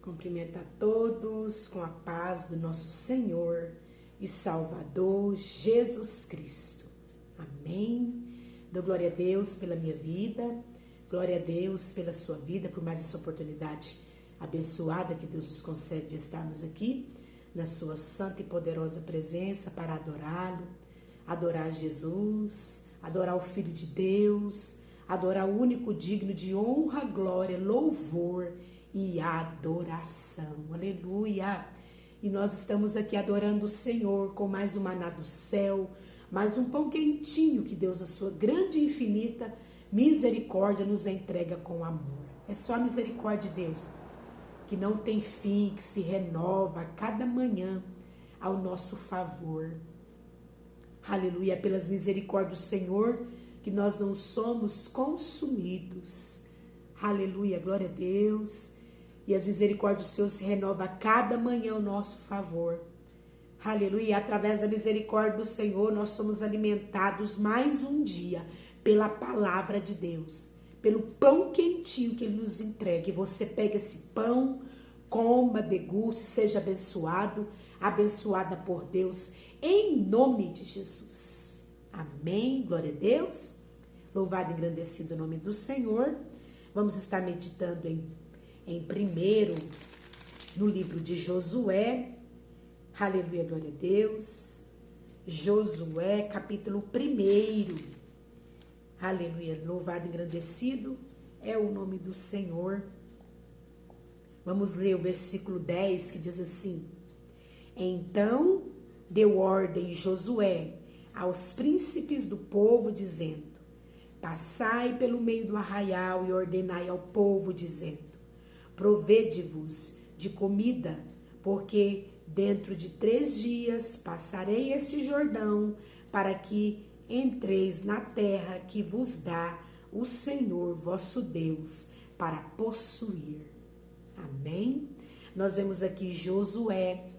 Cumprimento a todos com a paz do nosso Senhor e Salvador Jesus Cristo. Amém. Dou glória a Deus pela minha vida, glória a Deus pela sua vida, por mais essa oportunidade abençoada que Deus nos concede de estarmos aqui na sua santa e poderosa presença para adorá-lo, adorar Jesus, adorar o Filho de Deus, adorar o único digno de honra, glória, louvor e adoração. Aleluia! E nós estamos aqui adorando o Senhor com mais um maná do céu, mais um pão quentinho que Deus, na sua grande e infinita misericórdia, nos entrega com amor. É só a misericórdia de Deus que não tem fim, que se renova a cada manhã ao nosso favor. Aleluia! É pelas misericórdias do Senhor que nós não somos consumidos. Aleluia! Glória a Deus! E as misericórdias do Senhor se renovam a cada manhã ao nosso favor. Aleluia! E através da misericórdia do Senhor nós somos alimentados mais um dia pela palavra de Deus, pelo pão quentinho que Ele nos entrega. E você pega esse pão, coma, deguste, seja abençoado, abençoada por Deus, em nome de Jesus. Amém, glória a Deus. Louvado e engrandecido o nome do Senhor. Vamos estar meditando primeiro no livro de Josué. Aleluia, glória a Deus. Josué, capítulo 1. Aleluia, louvado e engrandecido é o nome do Senhor. Vamos ler o versículo 10, que diz assim: Então deu ordem Josué aos príncipes do povo, dizendo: Passai pelo meio do arraial e ordenai ao povo, dizendo: Provede-vos de comida, porque dentro de 3 dias passarei este Jordão, para que entreis na terra que vos dá o Senhor vosso Deus para possuir. Amém? Nós vemos aqui Josué,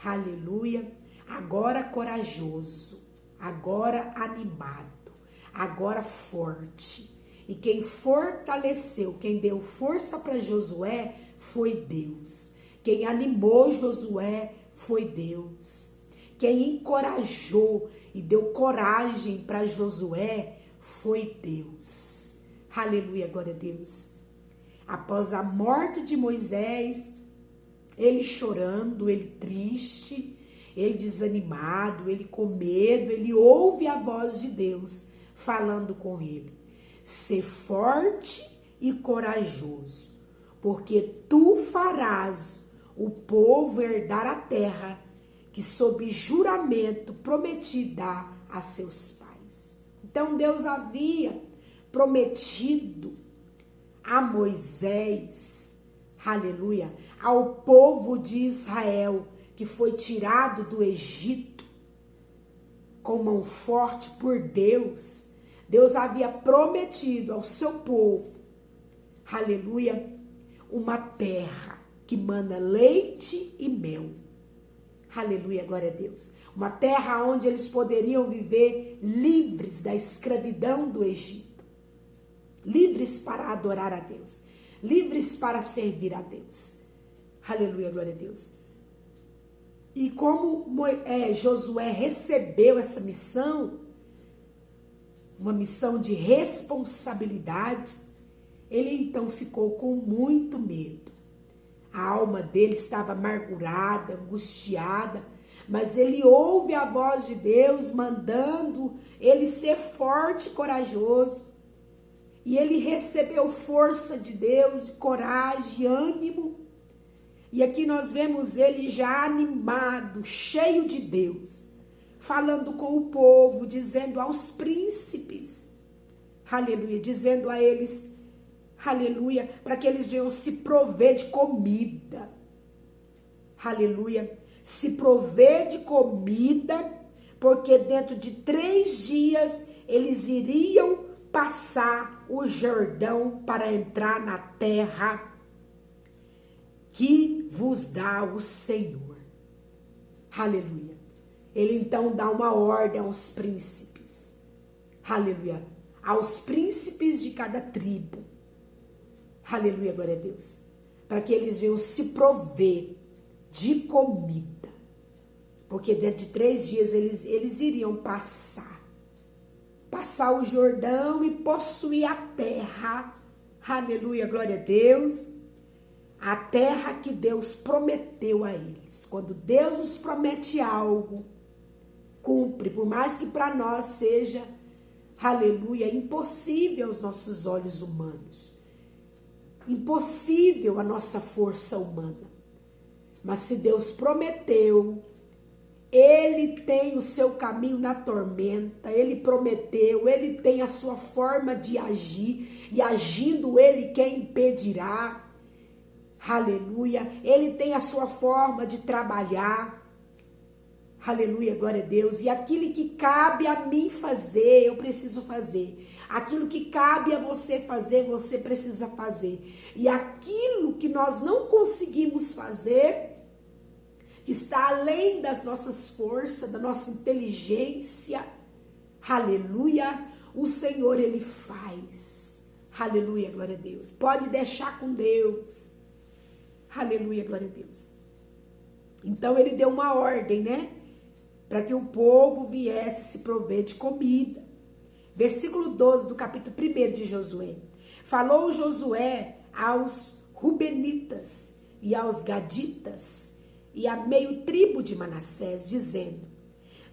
aleluia, agora corajoso, agora animado, agora forte. E quem fortaleceu, quem deu força para Josué foi Deus. Quem animou Josué foi Deus. Quem encorajou e deu coragem para Josué foi Deus. Aleluia, glória a Deus. Após a morte de Moisés, ele chorando, ele triste, ele desanimado, ele com medo, ele ouve a voz de Deus falando com ele: Ser forte e corajoso, porque tu farás o povo herdar a terra que sob juramento prometi dar a seus pais. Então Deus havia prometido a Moisés, aleluia, ao povo de Israel, que foi tirado do Egito com mão forte por Deus. Deus havia prometido ao seu povo, aleluia, uma terra que mana leite e mel. Aleluia, glória a Deus. Uma terra onde eles poderiam viver livres da escravidão do Egito. Livres para adorar a Deus. Livres para servir a Deus. Aleluia, glória a Deus. E como Josué recebeu essa missão, uma missão de responsabilidade, ele então ficou com muito medo. A alma dele estava amargurada, angustiada, mas ele ouve a voz de Deus mandando ele ser forte e corajoso. E ele recebeu força de Deus, coragem, ânimo. E aqui nós vemos ele já animado, cheio de Deus, falando com o povo, dizendo aos príncipes, aleluia, dizendo a eles, aleluia, para que eles venham se prover de comida, aleluia, se prover de comida, porque dentro de 3 dias eles iriam passar o Jordão para entrar na terra que vos dá o Senhor, aleluia. Ele então dá uma ordem aos príncipes, aleluia, aos príncipes de cada tribo, aleluia, glória a Deus, para que eles venham se prover de comida. Porque dentro de 3 dias eles iriam passar o Jordão e possuir a terra. Aleluia, glória a Deus. A terra que Deus prometeu a eles. Quando Deus nos promete algo, cumpre, por mais que para nós seja, aleluia, impossível aos nossos olhos humanos, impossível a nossa força humana. Mas se Deus prometeu, Ele tem o seu caminho na tormenta, Ele prometeu, Ele tem a sua forma de agir, e agindo Ele, quem impedirá? Aleluia, Ele tem a sua forma de trabalhar. Aleluia, glória a Deus. E aquilo que cabe a mim fazer, eu preciso fazer. Aquilo que cabe a você fazer, você precisa fazer. E aquilo que nós não conseguimos fazer, que está além das nossas forças, da nossa inteligência, aleluia, o Senhor, Ele faz. Aleluia, glória a Deus. Pode deixar com Deus. Aleluia, glória a Deus. Então Ele deu uma ordem, né? Para que o povo viesse se prover de comida. Versículo 12 do capítulo 1 de Josué. Falou Josué aos Rubenitas e aos Gaditas e a meio tribo de Manassés, dizendo: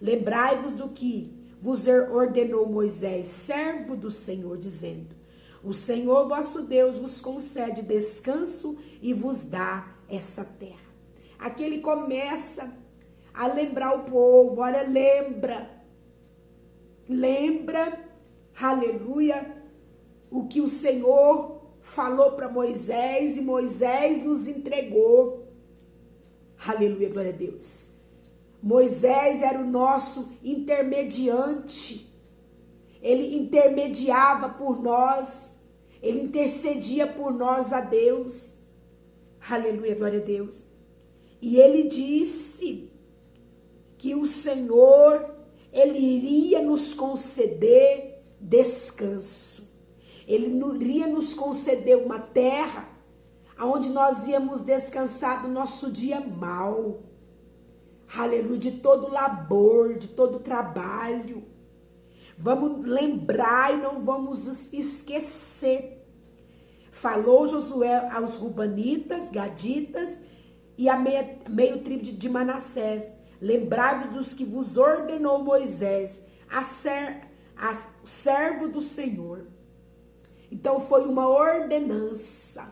lembrai-vos do que vos ordenou Moisés, servo do Senhor, dizendo: o Senhor vosso Deus vos concede descanso e vos dá essa terra. Aqui ele começa a lembrar o povo. Olha, lembra, aleluia, o que o Senhor falou para Moisés e Moisés nos entregou. Aleluia, glória a Deus. Moisés era o nosso intermediante. Ele intermediava por nós. Ele intercedia por nós a Deus. Aleluia, glória a Deus. E ele disse que o Senhor, Ele iria nos conceder descanso. Ele iria nos conceder uma terra onde nós íamos descansar do nosso dia mal. Aleluia, de todo labor, de todo trabalho. Vamos lembrar e não vamos esquecer. Falou Josué aos Rubanitas, Gaditas e a meio tribo de Manassés: lembrai-vos dos que vos ordenou Moisés, servo do Senhor. Então foi uma ordenança,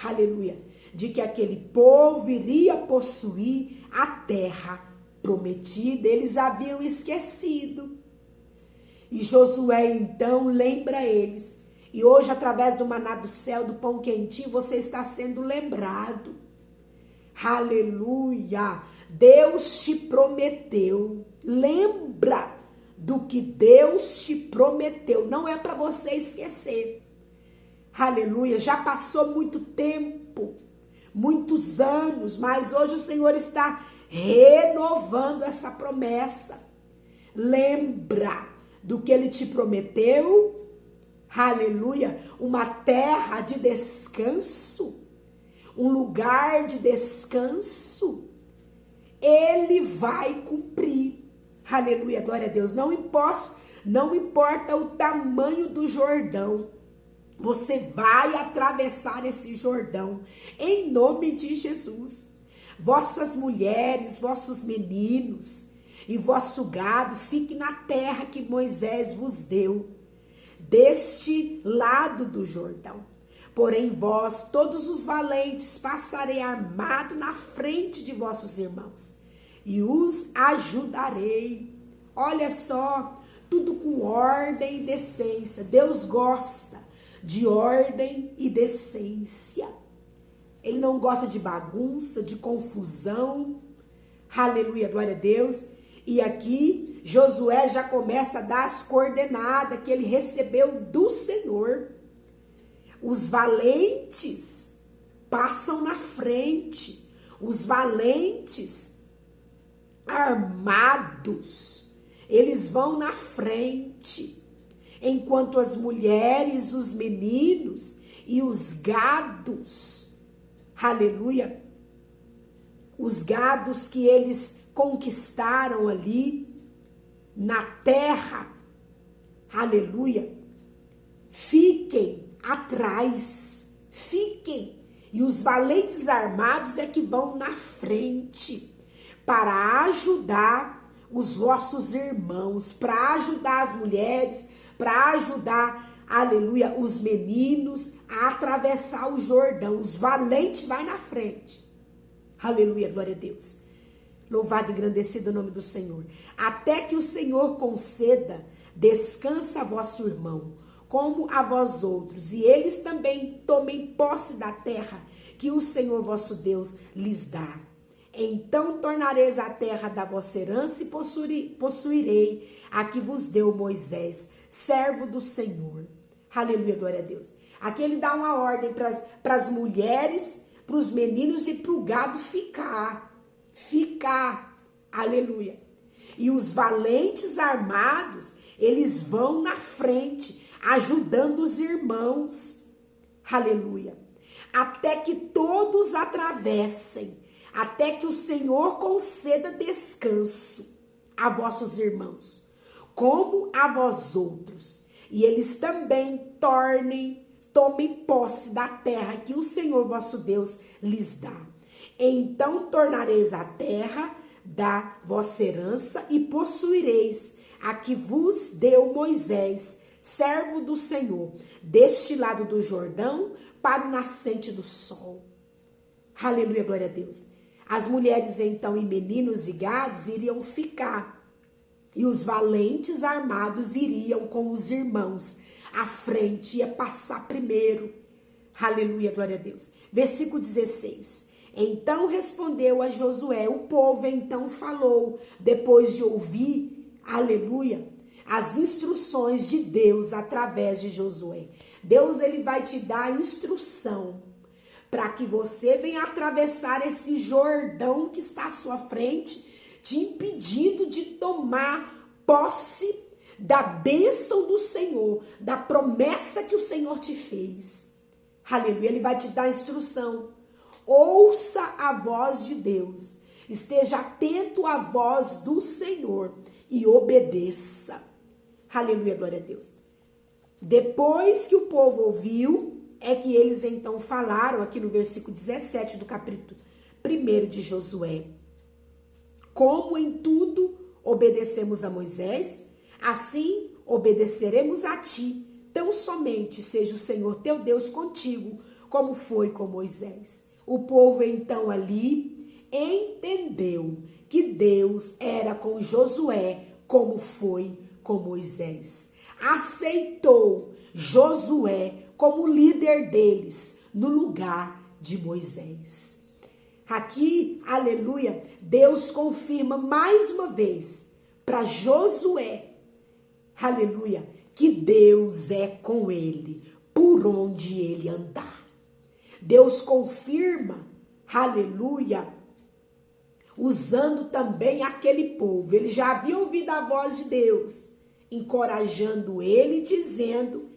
aleluia, de que aquele povo iria possuir a terra prometida. Eles haviam esquecido. E Josué então lembra eles. E hoje, através do maná do céu, do pão quentinho, você está sendo lembrado. Aleluia! Deus te prometeu. Lembra do que Deus te prometeu. Não é para você esquecer. Aleluia! Já passou muito tempo, muitos anos, mas hoje o Senhor está renovando essa promessa. Lembra do que Ele te prometeu. Aleluia! Uma terra de descanso, um lugar de descanso. Ele vai cumprir. Aleluia, glória a Deus. Não importa o tamanho do Jordão. Você vai atravessar esse Jordão, em nome de Jesus. Vossas mulheres, vossos meninos e vosso gado, fique na terra que Moisés vos deu, deste lado do Jordão. Porém vós, todos os valentes, passarei armado na frente de vossos irmãos, e os ajudarei. Olha só, tudo com ordem e decência. Deus gosta de ordem e decência. Ele não gosta de bagunça, de confusão. Aleluia, glória a Deus. E aqui Josué já começa a dar as coordenadas que ele recebeu do Senhor. Os valentes passam na frente. Os valentes armados, eles vão na frente. Enquanto as mulheres, os meninos e os gados, aleluia, os gados que eles conquistaram ali na terra, aleluia, fiquem atrás, fiquem, e os valentes armados é que vão na frente para ajudar os vossos irmãos, para ajudar as mulheres, para ajudar, aleluia, os meninos a atravessar o Jordão. Os valentes vai na frente, aleluia, glória a Deus. Louvado e engrandecido o nome do Senhor. Até que o Senhor conceda descansa a vosso irmão, como a vós outros, e eles também tomem posse da terra que o Senhor vosso Deus lhes dá. Então tornareis a terra da vossa herança e possuirei a que vos deu Moisés, servo do Senhor. Aleluia, glória a Deus. Aqui ele dá uma ordem para as mulheres, para os meninos e para o gado ficar, aleluia. E os valentes armados, eles vão na frente, ajudando os irmãos, aleluia. Até que todos atravessem, até que o Senhor conceda descanso a vossos irmãos, como a vós outros, e eles também tomem posse da terra que o Senhor vosso Deus lhes dá. Então tornareis a terra da vossa herança e possuireis a que vos deu Moisés, servo do Senhor, deste lado do Jordão para o nascente do sol. Aleluia, glória a Deus. As mulheres então e meninos e gados iriam ficar, e os valentes armados iriam com os irmãos à frente, ia passar primeiro. Aleluia, glória a Deus. Versículo 16. Então respondeu a Josué, o povo então falou, depois de ouvir, aleluia, as instruções de Deus através de Josué. Deus, ele vai te dar a instrução para que você venha atravessar esse Jordão que está à sua frente, te impedindo de tomar posse da bênção do Senhor, da promessa que o Senhor te fez. Aleluia, ele vai te dar a instrução. Ouça a voz de Deus, esteja atento à voz do Senhor e obedeça. Aleluia, glória a Deus. Depois que o povo ouviu, é que eles então falaram, aqui no versículo 17 do capítulo 1 de Josué: como em tudo obedecemos a Moisés, assim obedeceremos a ti, tão somente seja o Senhor teu Deus contigo, como foi com Moisés. O povo então ali entendeu que Deus era com Josué, como foi com Moisés. Aceitou Josué como líder deles no lugar de Moisés. Aqui, aleluia, Deus confirma mais uma vez para Josué, aleluia, que Deus é com ele por onde ele andar. Deus confirma, aleluia, usando também aquele povo. Ele já havia ouvido a voz de Deus, encorajando ele, dizendo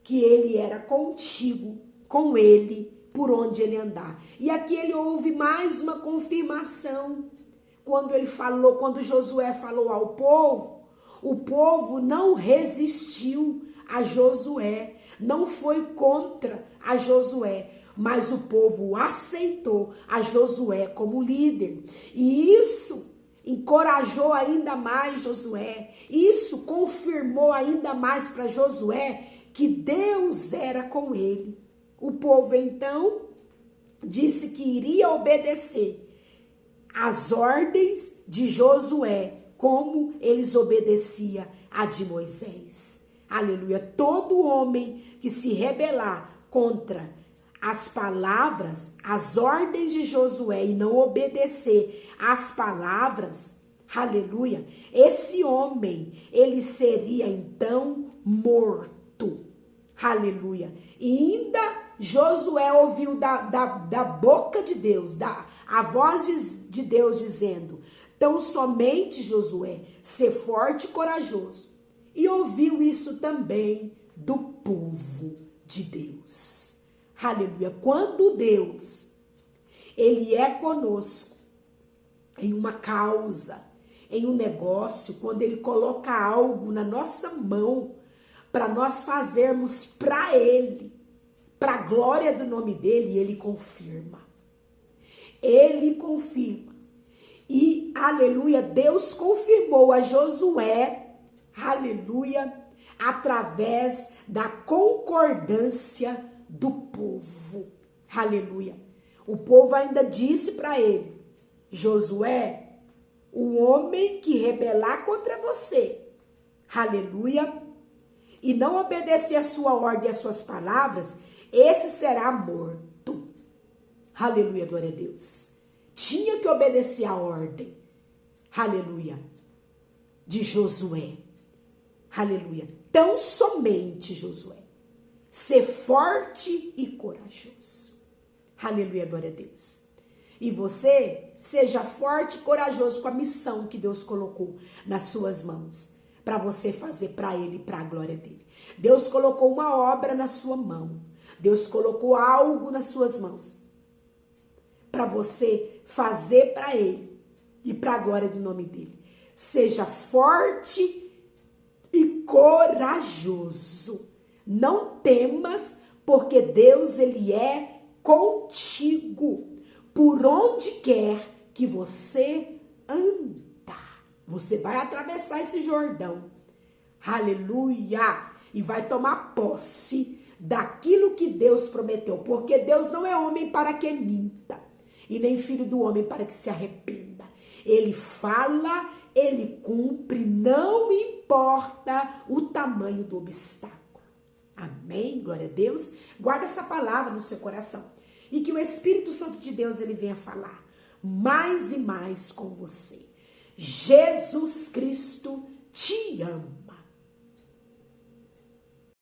que ele era contigo, com ele, por onde ele andar. E aqui ele ouve mais uma confirmação. Quando Josué falou ao povo, o povo não resistiu a Josué, não foi contra a Josué, mas o povo aceitou a Josué como líder. E isso encorajou ainda mais Josué. Isso confirmou ainda mais para Josué que Deus era com ele. O povo então disse que iria obedecer às ordens de Josué, como eles obedeciam a de Moisés. Aleluia. Todo homem que se rebelar contra as palavras, as ordens de Josué e não obedecer às palavras, aleluia, esse homem, ele seria então morto. Aleluia. E ainda Josué ouviu da boca de Deus, a voz de Deus dizendo: tão somente, Josué, ser forte e corajoso. E ouviu isso também do povo de Deus. Aleluia. Quando Deus Ele é conosco em uma causa, em um negócio, quando Ele coloca algo na nossa mão para nós fazermos para Ele, para a glória do nome dEle, Ele confirma. Ele confirma. E, aleluia, Deus confirmou a Josué, aleluia, através da concordância do povo. Aleluia. O povo ainda disse para ele: Josué, o homem que rebelar contra você, aleluia, e não obedecer a sua ordem e as suas palavras, esse será morto. Aleluia, glória a Deus. Tinha que obedecer a ordem, aleluia, de Josué. Aleluia. Tão somente, Josué, ser forte e corajoso. Aleluia, glória a Deus. E você seja forte e corajoso com a missão que Deus colocou nas suas mãos, para você fazer para Ele, para a glória dEle. Deus colocou uma obra na sua mão. Deus colocou algo nas suas mãos, para você fazer para Ele e para a glória do nome dEle. Seja forte e corajoso. Não temas, porque Deus, Ele é contigo. Por onde quer que você andar, você vai atravessar esse Jordão. Aleluia! E vai tomar posse daquilo que Deus prometeu. Porque Deus não é homem para que minta, e nem filho do homem para que se arrependa. Ele fala, Ele cumpre, não importa o tamanho do obstáculo. Amém? Glória a Deus. Guarda essa palavra no seu coração. E que o Espírito Santo de Deus, ele venha falar mais e mais com você. Jesus Cristo te ama.